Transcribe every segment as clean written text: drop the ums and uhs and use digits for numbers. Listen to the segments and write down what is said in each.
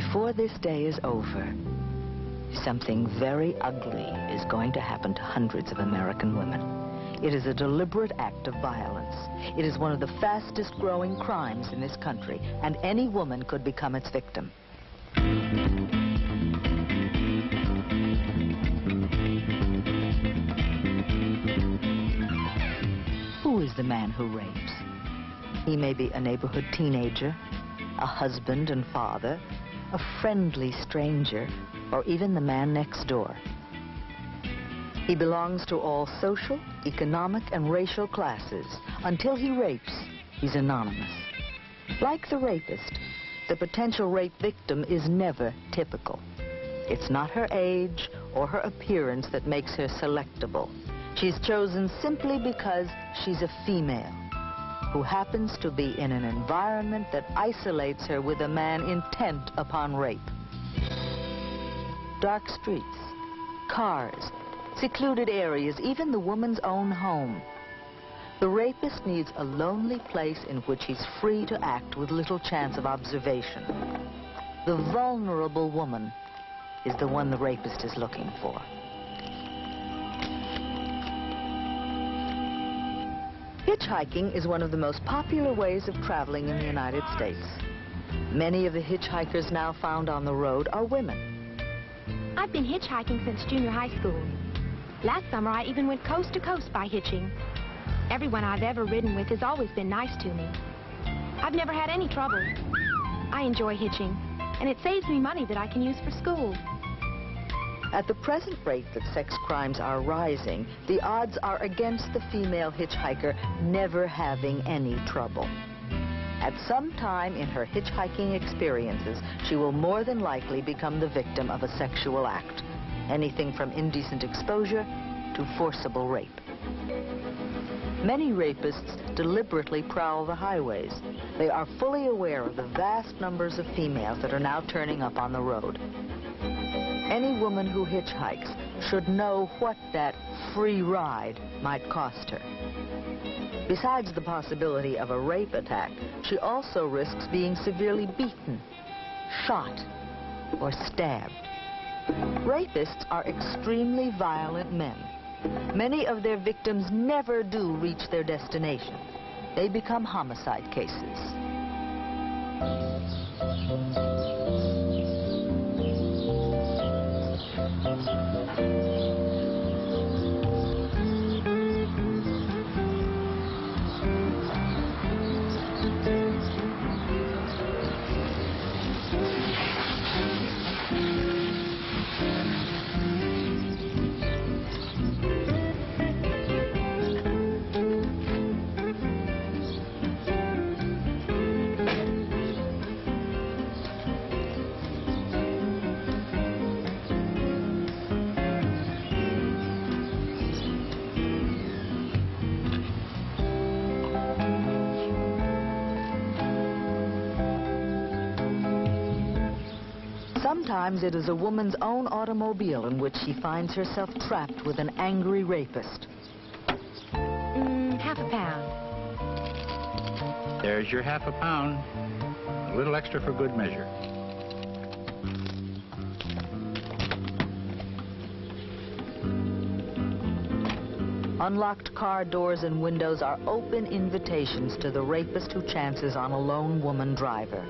Before this day is over, something very ugly is going to happen to hundreds of American women. It is a deliberate act of violence. It is one of the fastest growing crimes in this country, and any woman could become its victim. Who is the man who rapes? He may be a neighborhood teenager, a husband and father, a friendly stranger, or even the man next door. He belongs to all social, economic, and racial classes. Until he rapes, he's anonymous. Like the rapist, the potential rape victim is never typical. It's not her age or her appearance that makes her selectable. She's chosen simply because she's a female who happens to be in an environment that isolates her with a man intent upon rape. Dark streets, cars, secluded areas, even the woman's own home. The rapist needs a lonely place in which he's free to act with little chance of observation. The vulnerable woman is the one the rapist is looking for. Hitchhiking is one of the most popular ways of traveling in the United States. Many of the hitchhikers now found on the road are women. I've been hitchhiking since junior high school. Last summer, I even went coast to coast by hitching. Everyone I've ever ridden with has always been nice to me. I've never had any trouble. I enjoy hitching, and it saves me money that I can use for school. At the present rate that sex crimes are rising, the odds are against the female hitchhiker never having any trouble. At some time in her hitchhiking experiences, she will more than likely become the victim of a sexual act. Anything from indecent exposure to forcible rape. Many rapists deliberately prowl the highways. They are fully aware of the vast numbers of females that are now turning up on the road. Any woman who hitchhikes should know what that free ride might cost her. Besides the possibility of a rape attack, she also risks being severely beaten, shot, or stabbed. Rapists are extremely violent men. Many of their victims never do reach their destination. They become homicide cases. Sometimes it is a woman's own automobile in which she finds herself trapped with an angry rapist. Half a pound. There's your half a pound. A little extra for good measure. Unlocked car doors and windows are open invitations to the rapist who chances on a lone woman driver.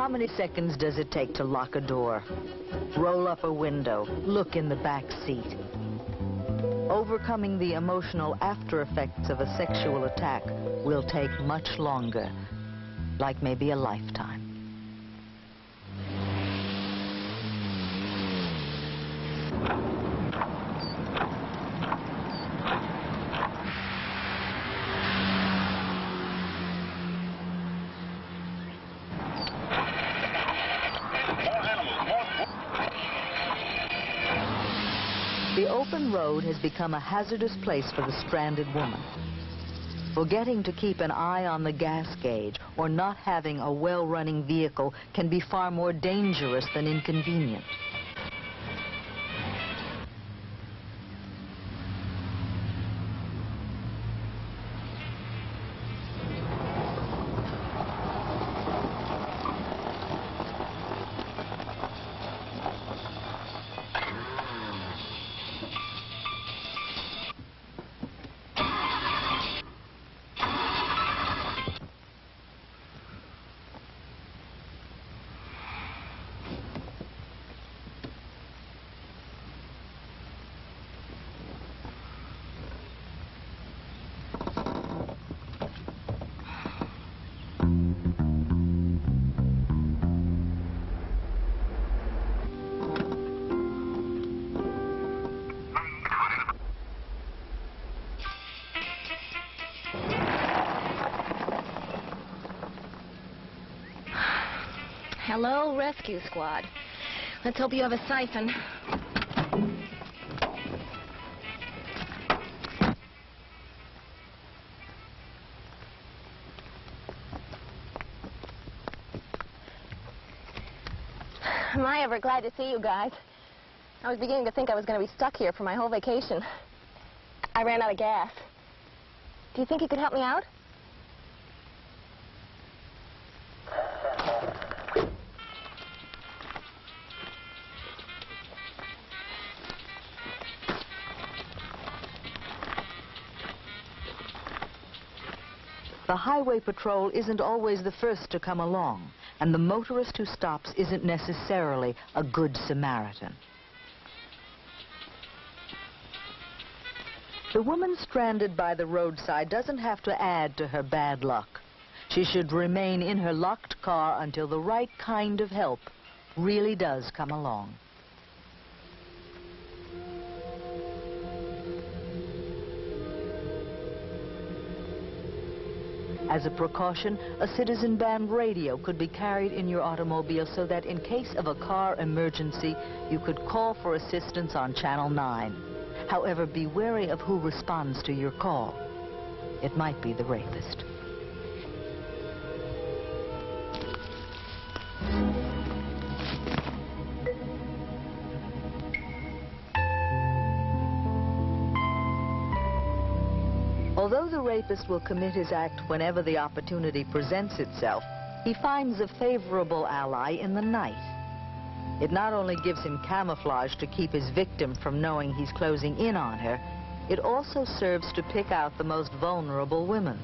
many seconds does it take to lock a door, roll up a window, look in the back seat? Overcoming the emotional after effects of a sexual attack will take much longer, like maybe a lifetime. The open road has become a hazardous place for the stranded woman. Forgetting to keep an eye on the gas gauge or not having a well-running vehicle can be far more dangerous than inconvenient. Hello, rescue squad. Let's hope you have a siphon. Am I ever glad to see you guys. I was beginning to think I was going to be stuck here for my whole vacation. I ran out of gas. Do you think you could help me out? The highway patrol isn't always the first to come along, and the motorist who stops isn't necessarily a good Samaritan. The woman stranded by the roadside doesn't have to add to her bad luck. She should remain in her locked car until the right kind of help really does come along. As a precaution, a citizen band radio could be carried in your automobile so that in case of a car emergency, you could call for assistance on Channel 9. However, be wary of who responds to your call. It might be the rapist. Although the rapist will commit his act whenever the opportunity presents itself, he finds a favorable ally in the night. It not only gives him camouflage to keep his victim from knowing he's closing in on her, it also serves to pick out the most vulnerable women.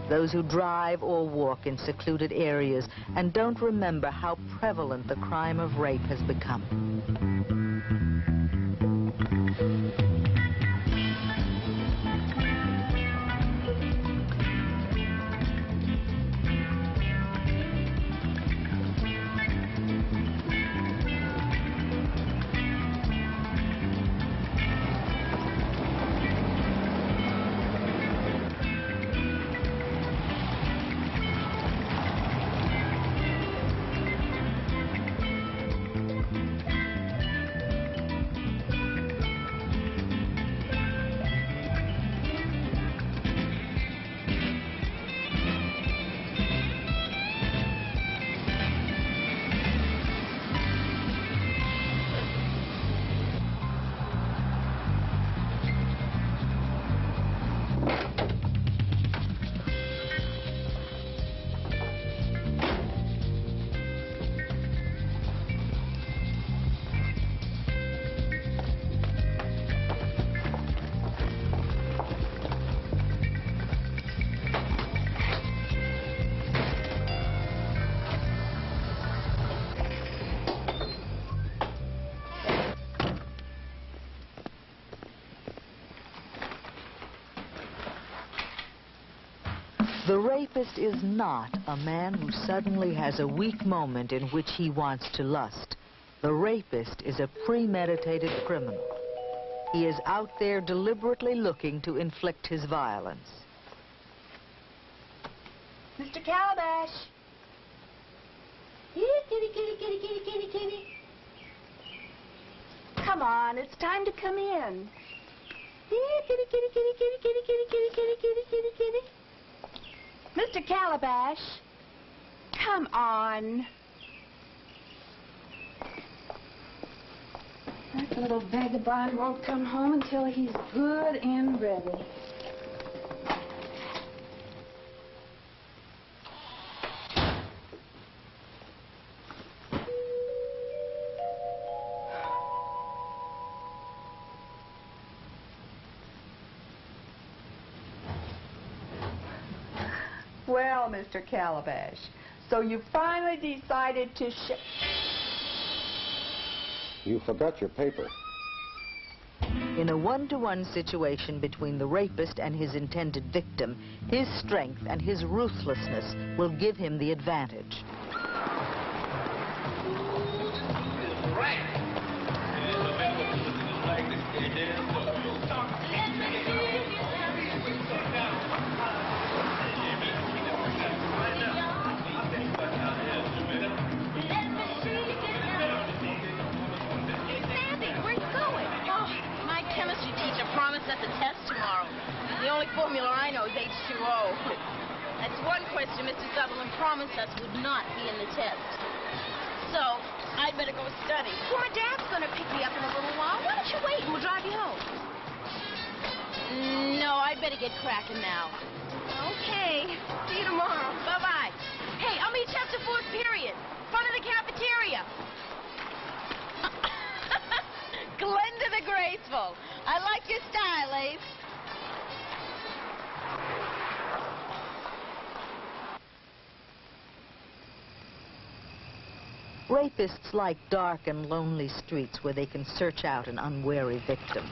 Those who drive or walk in secluded areas and don't remember how prevalent the crime of rape has become. The rapist is not a man who suddenly has a weak moment in which he wants to lust. The rapist is a premeditated criminal. He is out there deliberately looking to inflict his violence. Mr. Calabash! Kitty, kitty, kitty, kitty, kitty, kitty, kitty. Come on, it's time to come in. Kitty, kitty, kitty, kitty, kitty, kitty, kitty, kitty, kitty, kitty, kitty. Mr. Calabash, come on. That little vagabond won't come home until he's good and ready. Well, Mr. Calabash, so you finally decided to You forgot your paper. In a one-to-one situation between the rapist and his intended victim, his strength and his ruthlessness will give him the advantage. At the test tomorrow. The only formula I know is H2O. That's one question Mr. Sutherland promised us would not be in the test. So, I'd better go study. Well, my dad's going to pick me up in a little while. Why don't you wait and we'll drive you home? No, I'd better get cracking now. Okay. See you tomorrow. Bye-bye. Hey, I'll meet you after fourth period. Front of the cafeteria. Glenda the Graceful. I like your style, Ace. Rapists like dark and lonely streets where they can search out an unwary victim.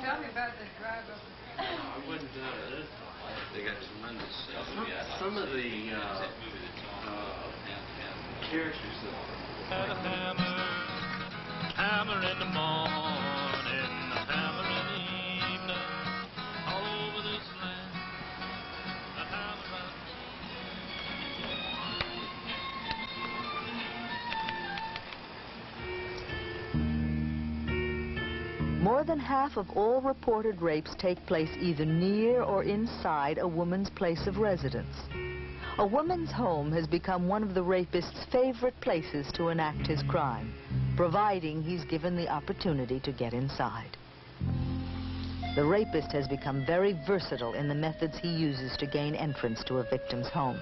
Tell me about the drive up. I wouldn't doubt it. They got tremendous. Some of the characters that. A hammer in the morning, a hammer in the evening, all over this land. A hammer More than half of all reported rapes take place either near or inside a woman's place of residence. A woman's home has become one of the rapist's favorite places to enact his crime, providing he's given the opportunity to get inside. The rapist has become very versatile in the methods he uses to gain entrance to a victim's home.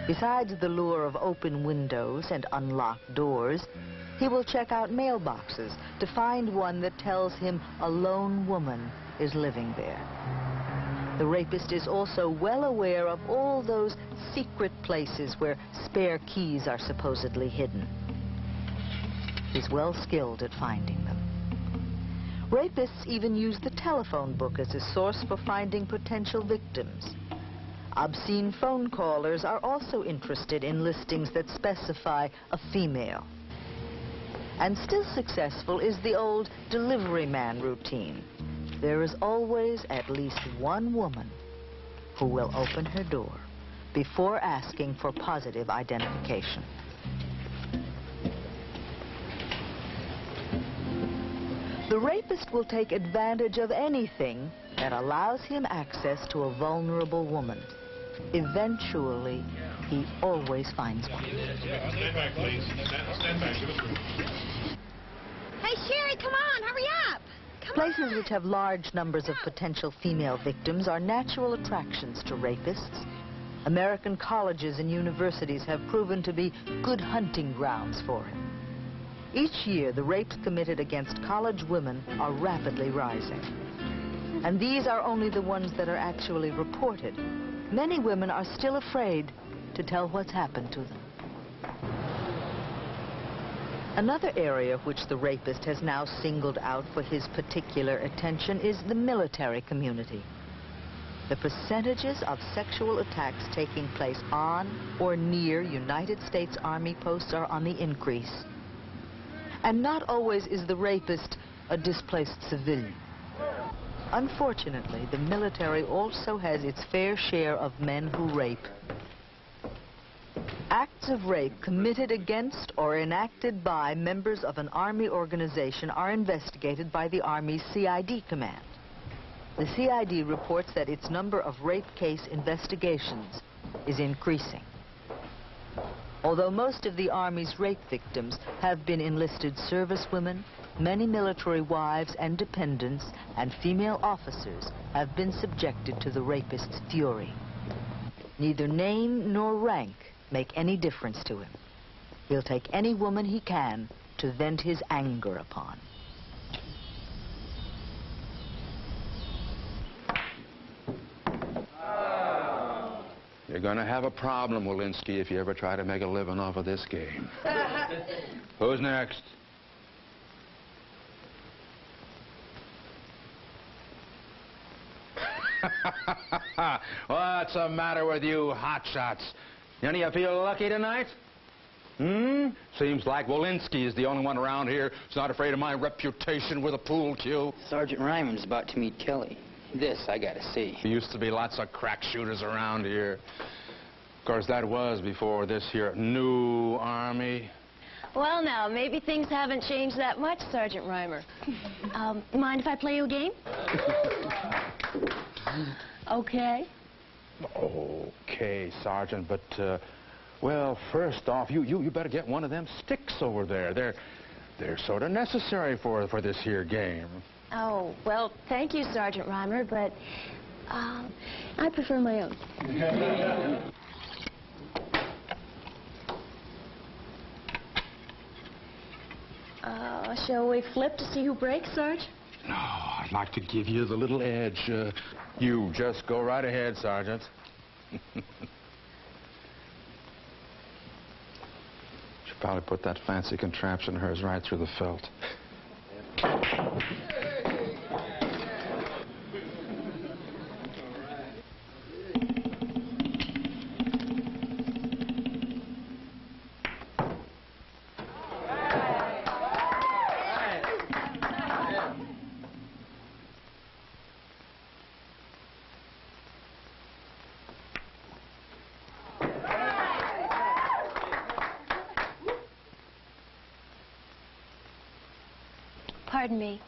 Besides the lure of open windows and unlocked doors, he will check out mailboxes to find one that tells him a lone woman is living there. The rapist is also well aware of all those secret places where spare keys are supposedly hidden. He's well skilled at finding them. Rapists even use the telephone book as a source for finding potential victims. Obscene phone callers are also interested in listings that specify a female. And still successful is the old delivery man routine. There is always at least one woman who will open her door before asking for positive identification. The rapist will take advantage of anything that allows him access to a vulnerable woman. Eventually, he always finds one. Stand back, please. Stand back. Give us room. Hey, Sherry, come on, hurry up. Places which have large numbers of potential female victims are natural attractions to rapists. American colleges and universities have proven to be good hunting grounds for him. Each year, the rapes committed against college women are rapidly rising. And these are only the ones that are actually reported. Many women are still afraid to tell what's happened to them. Another area which the rapist has now singled out for his particular attention is the military community. The percentages of sexual attacks taking place on or near United States Army posts are on the increase. And not always is the rapist a displaced civilian. Unfortunately, the military also has its fair share of men who rape. Acts of rape committed against or enacted by members of an Army organization are investigated by the Army's CID command. The CID reports that its number of rape case investigations is increasing. Although most of the Army's rape victims have been enlisted servicewomen, many military wives and dependents and female officers have been subjected to the rapist's fury. Neither name nor rank make any difference to him. He'll take any woman he can to vent his anger upon. You're going to have a problem, Walensky, if you ever try to make a living off of this game. Who's next? What's the matter with you hotshots? Any of you feel lucky tonight? Seems like Walensky is the only one around here who's not afraid of my reputation with a pool cue. Sergeant Ryman's about to meet Kelly. This I gotta see. There used to be lots of crack shooters around here. Of course, that was before this here new Army. Well, now, maybe things haven't changed that much, Sergeant Reimer. Mind if I play you a game? Okay. Okay, Sergeant, but, well, first off, you better get one of them sticks over there. They're sort of necessary for this here game. Oh, well, thank you, Sergeant Reimer, but I prefer my own. Shall we flip to see who breaks, Sarge? No, I'd like to give you the little edge. You just go right ahead, Sergeant. Should probably put that fancy contraption of hers right through the felt. Pardon me.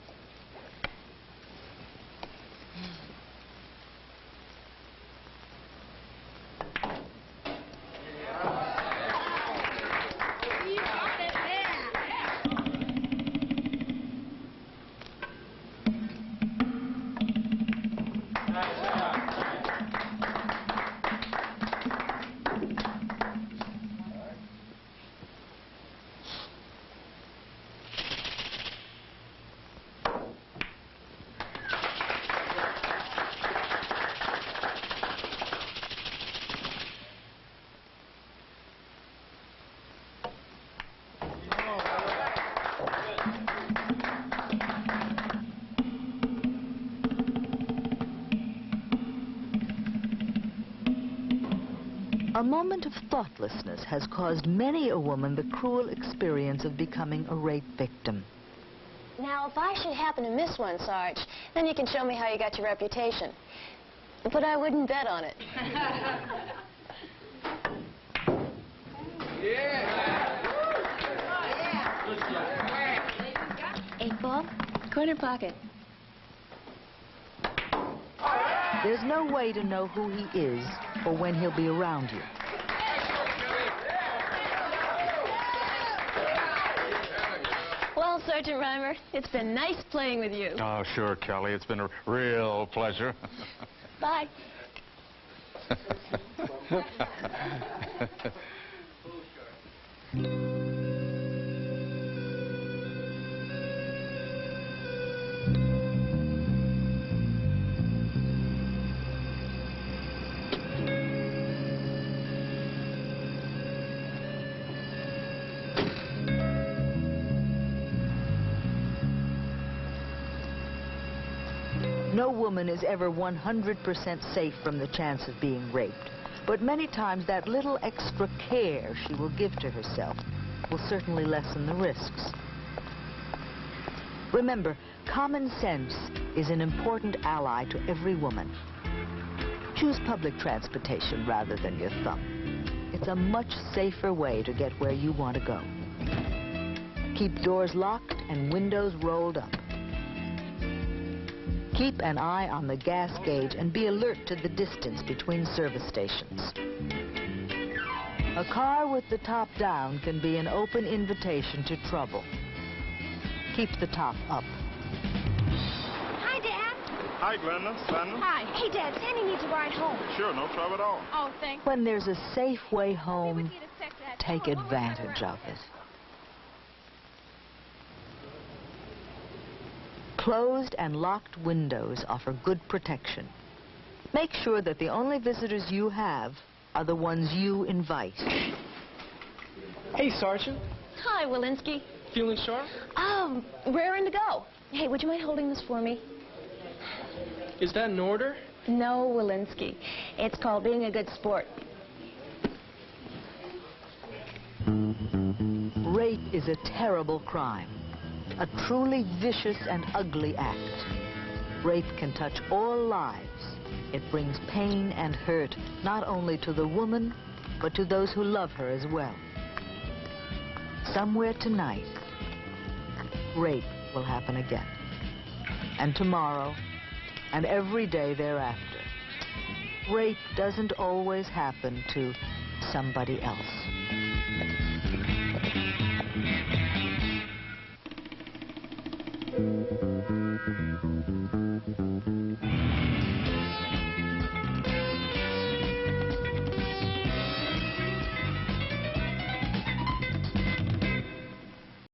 A moment of thoughtlessness has caused many a woman the cruel experience of becoming a rape victim. Now, if I should happen to miss one, Sarge, then you can show me how you got your reputation. But I wouldn't bet on it. Eight ball, corner pocket. There's no way to know who he is or when he'll be around you. Well, Sergeant Reimer, it's been nice playing with you. Oh, sure, Kelly. It's been a real pleasure. Bye. No woman is ever 100% safe from the chance of being raped. But many times that little extra care she will give to herself will certainly lessen the risks. Remember, common sense is an important ally to every woman. Choose public transportation rather than your thumb. It's a much safer way to get where you want to go. Keep doors locked and windows rolled up. Keep an eye on the gas gauge and be alert to the distance between service stations. A car with the top down can be an open invitation to trouble. Keep the top up. Hi, Dad. Hi, Glenda. Glenda? Hi. Hey, Dad, Sandy needs a ride home. Sure, no trouble at all. Oh, thanks. When there's a safe way home, take advantage of it. Closed and locked windows offer good protection. Make sure that the only visitors you have are the ones you invite. Hey, Sergeant. Hi, Walensky. Feeling sharp? Raring to go. Hey, would you mind holding this for me? Is that an order? No, Walensky. It's called being a good sport. Rape is a terrible crime. A truly vicious and ugly act. Rape can touch all lives. It brings pain and hurt not only to the woman, but to those who love her as well. Somewhere tonight, rape will happen again. And tomorrow, and every day thereafter. Rape doesn't always happen to somebody else.